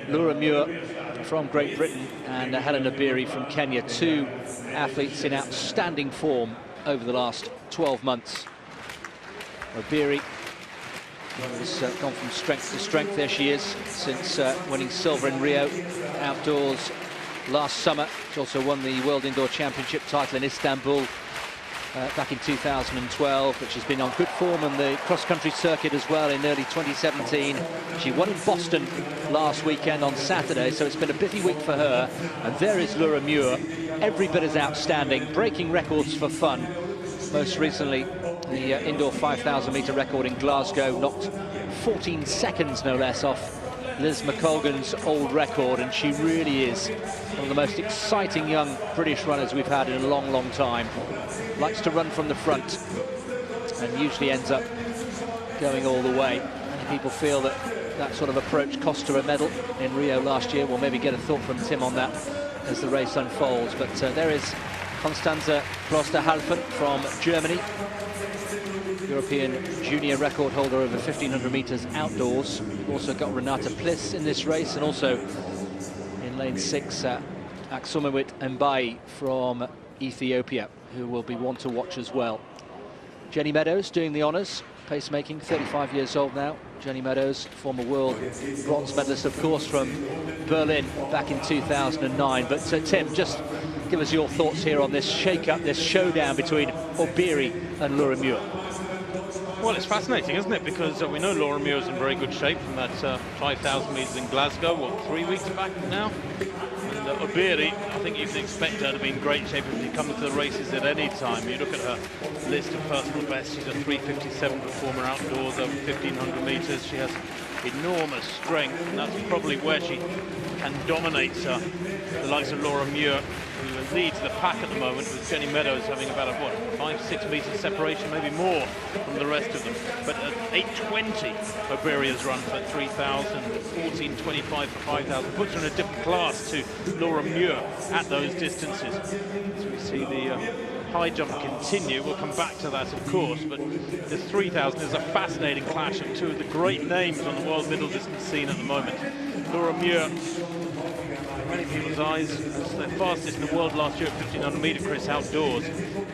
Laura Muir from Great Britain and Helen Obiri from Kenya, two athletes in outstanding form over the last 12 months. Obiri has gone from strength to strength. There she is, since winning silver in Rio outdoors last summer. She also won the World Indoor Championship title in Istanbul back in 2012, but she's been on good form on the cross-country circuit as well in early 2017. She won in Boston last weekend on Saturday, so it's been a busy week for her. And there is Laura Muir, every bit as outstanding, breaking records for fun. Most recently, the indoor 5,000 metre record in Glasgow, knocked 14 seconds no less off Liz McColgan's old record, and she really is one of the most exciting young British runners we've had in a long, long time. Likes to run from the front and usually ends up going all the way. Many people feel that that sort of approach cost her a medal in Rio last year. We'll maybe get a thought from Tim on that as the race unfolds. But there is Constanze Klosterhalfen from Germany, European junior record holder over 1,500 metres outdoors. We've also got Renata Pliss in this race, and also in lane 6, Aksumawit Mbai from Ethiopia, who will be one to watch as well. Jenny Meadows doing the honours, pacemaking, 35 years old now. Jenny Meadows, former world bronze medalist, of course, from Berlin back in 2009. But Tim, just give us your thoughts here on this shake-up, this showdown between Obiri and Laura Muir. Well, it's fascinating, isn't it? Because we know Laura Muir's in very good shape from that 5,000 metres in Glasgow, what, 3 weeks back now? And Obiri, I think you can expect her to be in great shape if she comes to the races at any time. You look at her list of personal bests, she's a 3:57 performer outdoors over 1,500 metres. She has enormous strength, and that's probably where she can dominate the likes of Laura Muir, who leads the pack at the moment, with Jenny Meadows having about a, what, 5-6 metres separation, maybe more from the rest of them. But at 8:20, Obiri has run for 3,000, 14:25 for 5,000, puts her in a different class to Laura Muir at those distances. As we see the high jump continue, we'll come back to that, of course, but this 3,000 is a fascinating clash of two of the great names on the world middle distance scene at the moment. Laura Muir, in many people's eyes, the fastest in the world last year at 1,500 metre, Chris, outdoors,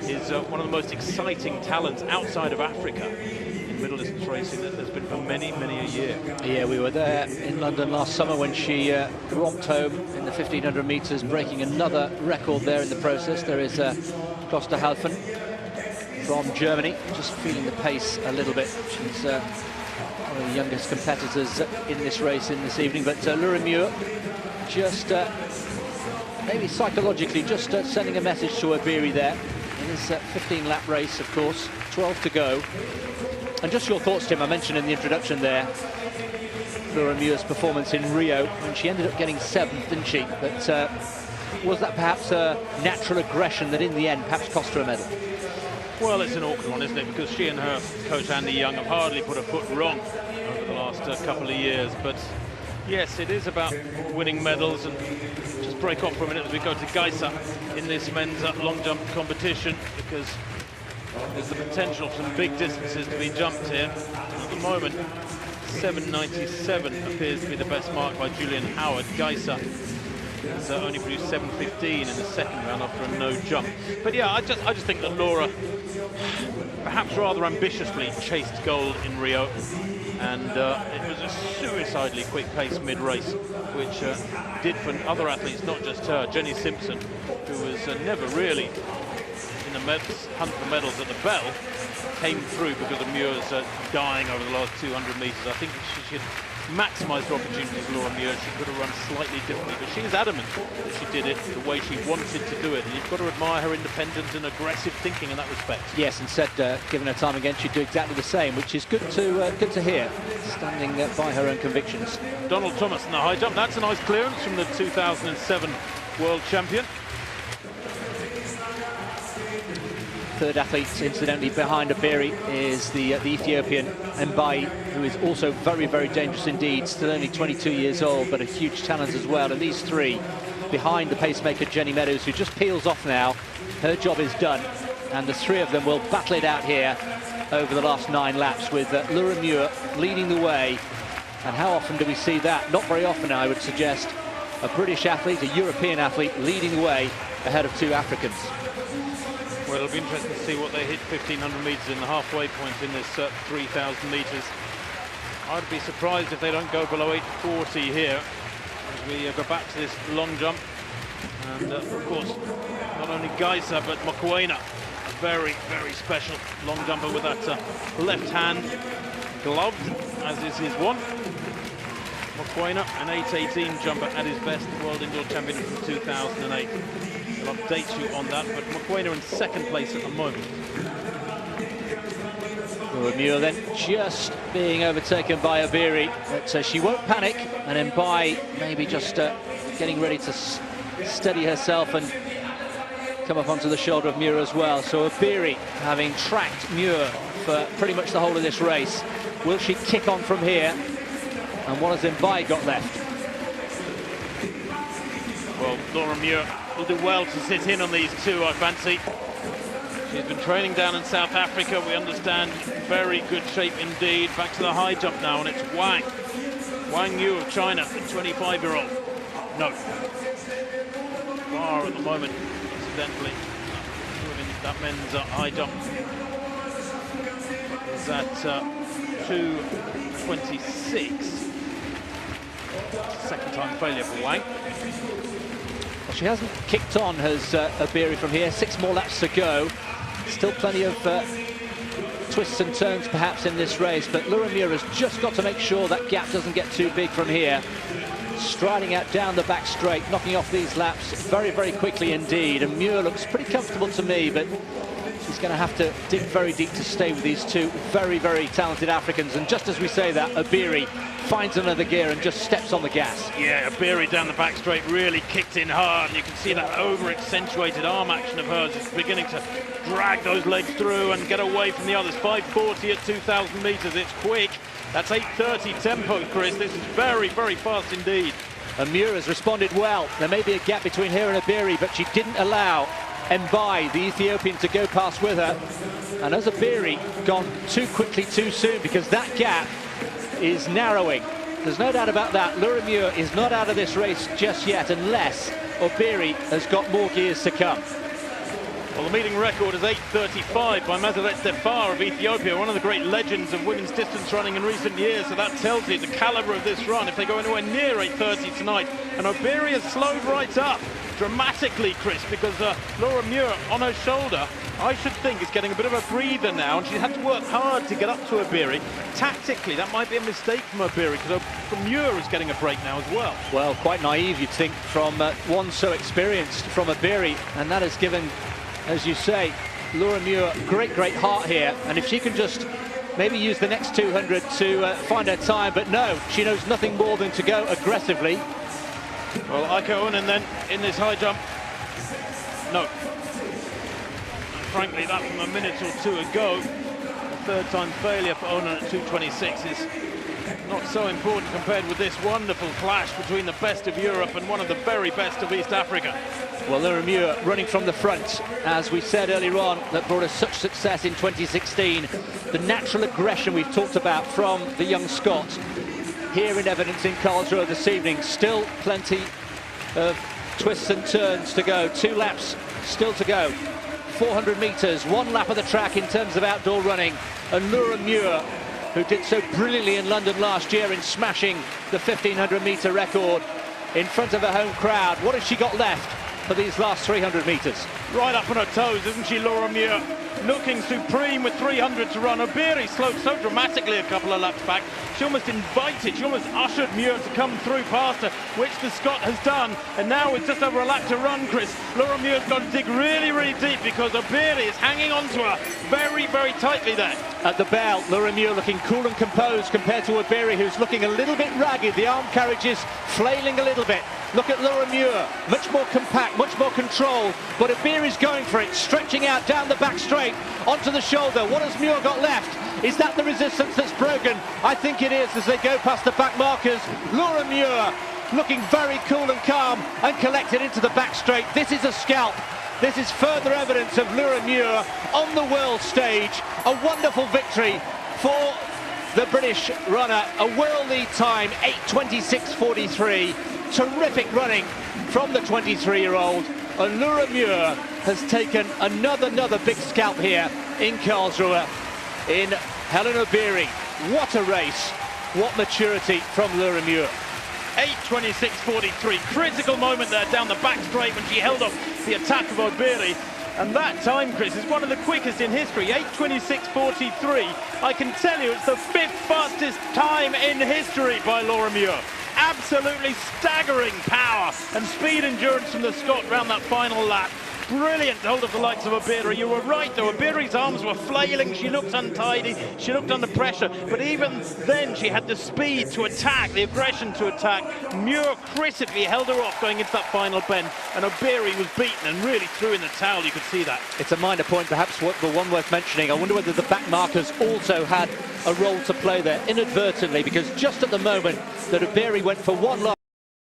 is one of the most exciting talents outside of Africa in middle distance racing that there's been for many, many a year. Yeah, we were there in London last summer when she romped home in the 1,500 metres, breaking another record there in the process. There is Klosterhalfen from Germany, just feeling the pace a little bit. She's one of the youngest competitors in this race in this evening, but Laura Muir just maybe psychologically just sending a message to Obiri there in this 15-lap race, of course, 12 to go. And just your thoughts, Tim. I mentioned in the introduction there Laura Muir's performance in Rio, when she ended up getting 7th, didn't she? But was that perhaps a natural aggression that in the end perhaps cost her a medal? Well, it's an awkward one, isn't it? Because she and her coach Andy Young have hardly put a foot wrong over the last couple of years. But yes, it is about winning medals. And just break off for a minute as we go to Geisa in this men's long jump competition, because there's the potential for some big distances to be jumped here. At the moment, 7:97 appears to be the best mark by Julian Howard. Geisa has only produced 7:15 in the second round after a no jump. But yeah, I just think that Laura perhaps rather ambitiously chased gold in Rio, and it was a suicidally quick pace mid-race, which did for other athletes, not just her. Jenny Simpson, who was never really in the hunt for medals at the bell, came through because of Muir's dying over the last 200 metres. I think she should maximised her opportunities, Laura Muir. She could have run slightly differently, but she is adamant that she did it the way she wanted to do it, and you've got to admire her independent and aggressive thinking in that respect. Yes, and said, given her time again, she'd do exactly the same, which is good to hear, standing by her own convictions. Donald Thomas in the high jump. That's a nice clearance from the 2007 world champion. Third athlete, incidentally, behind Obiri is the Ethiopian Mbai, who is also very, very dangerous indeed. Still only 22 years old, but a huge talent as well. And these three behind the pacemaker Jenny Meadows, who just peels off now. Her job is done, and the three of them will battle it out here over the last 9 laps, with Laura Muir leading the way And how often do we see that? Not very often, I would suggest. A British athlete, a European athlete, leading the way ahead of two Africans. Well, it'll be interesting to see what they hit 1,500 metres in the halfway point in this 3,000 metres. I'd be surprised if they don't go below 8:40 here as we go back to this long jump. And of course, not only Geisa but Mokoena, a very, very special long jumper with that left hand gloved, as is his one. Mokoena, an 8:18 jumper at his best, world indoor champion from 2008. I'll update you on that, but Mokoena in second place at the moment. Muir then just being overtaken by Obiri, but she won't panic, and then by maybe just getting ready to steady herself and come up onto the shoulder of Muir as well. So Obiri, having tracked Muir for pretty much the whole of this race, will she kick on from here? And what has Mbai got left? Well, Laura Muir will do well to sit in on these two, I fancy. She's been training down in South Africa, we understand. Very good shape indeed. Back to the high jump now, and it's Wang Yu of China, the 25-year-old. No. Far at the moment, incidentally. That men's high jump is at 2:26. Second time failure for Wang. Well, she hasn't kicked on, has Obiri, from here. 6 more laps to go. Still plenty of twists and turns perhaps in this race, but Laura Muir has just got to make sure that gap doesn't get too big from here. Striding out down the back straight, knocking off these laps very, very quickly indeed. And Muir looks pretty comfortable to me, but she's going to have to dig very deep to stay with these two very, very talented Africans. And just as we say that, Obiri finds another gear and just steps on the gas. Yeah, Obiri down the back straight really kicked in hard, and you can see that over-accentuated arm action of hers is beginning to drag those legs through and get away from the others. 5:40 at 2,000 metres, it's quick. That's 8:30 tempo, Chris. This is very, very fast indeed. And Muir has responded well. There may be a gap between her and Obiri, but she didn't allow Mbai, the Ethiopian, to go past with her. And has Obiri gone too quickly too soon, because that gap is narrowing. There's no doubt about that. Laura Muir is not out of this race just yet, unless Obiri has got more gears to come. Well, the meeting record is 8:35 by Masaret Defar of Ethiopia, one of the great legends of women's distance running in recent years. So that tells you the calibre of this run if they go anywhere near 8:30 tonight. And Obiri has slowed right up dramatically, Chris, because Laura Muir on her shoulder, I should think, is getting a bit of a breather now, and she had to work hard to get up to Obiri. Tactically, that might be a mistake from Obiri, because Muir is getting a break now as well. Well, quite naive, you'd think, from one so experienced from Obiri, and that has given, as you say, Laura Muir great, great heart here. And if she can just maybe use the next 200 to find her time, but no, she knows nothing more than to go aggressively. Well, Ika Unen then in this high jump. No. Frankly, that from a minute or two ago. The third time failure for Unen at 2:26 is not so important compared with this wonderful clash between the best of Europe and one of the very best of East Africa. Well, Laura Muir running from the front, as we said earlier on, that brought us such success in 2016. The natural aggression we've talked about from the young Scot, here in evidence in Karlsruhe this evening. Still plenty of twists and turns to go. 2 laps still to go. 400 metres, 1 lap of the track in terms of outdoor running. And Laura Muir, who did so brilliantly in London last year in smashing the 1,500 metre record in front of her home crowd. What has she got left for these last 300 metres? Right up on her toes, isn't she, Laura Muir? Looking supreme with 300 to run. Obiri slowed so dramatically a couple of laps back. She almost invited, she almost ushered Muir to come through past her, which the Scot has done. And now with just over a lap to run, Chris, Laura Muir's got to dig really, really deep, because Obiri is hanging on to her very, very tightly there. At the bell, Laura Muir looking cool and composed compared to Obiri, who's looking a little bit ragged. The arm carriage is flailing a little bit. Look at Laura Muir, much more compact, much more control, but Obiri's going for it, stretching out down the back straight onto the shoulder. What has Muir got left? Is that the resistance that's broken? I think it is, as they go past the back markers. Laura Muir looking very cool and calm and collected into the back straight. This is a scalp. This is further evidence of Laura Muir on the world stage. A wonderful victory for the British runner, a worldly time, 8:26.43. Terrific running from the 23-year-old. And Laura Muir has taken another big scalp here in Karlsruhe in Helen Obiri. What a race, what maturity from Laura Muir. 8:26.43, critical moment there down the back straight when she held off the attack of Obiri. And that time, Chris, is one of the quickest in history, 8:26.43. I can tell you it's the 5th fastest time in history by Laura Muir. Absolutely staggering power and speed endurance from the Scot round that final lap. Brilliant hold of the likes of Obiri. You were right though, Obiri's arms were flailing, she looked untidy, she looked under pressure, but even then she had the speed to attack, the aggression to attack. Muir critically held her off going into that final bend, and Obiri was beaten and really threw in the towel, you could see that. It's a minor point, perhaps the one worth mentioning. I wonder whether the back markers also had a role to play there inadvertently, because just at the moment that Obiri went for one last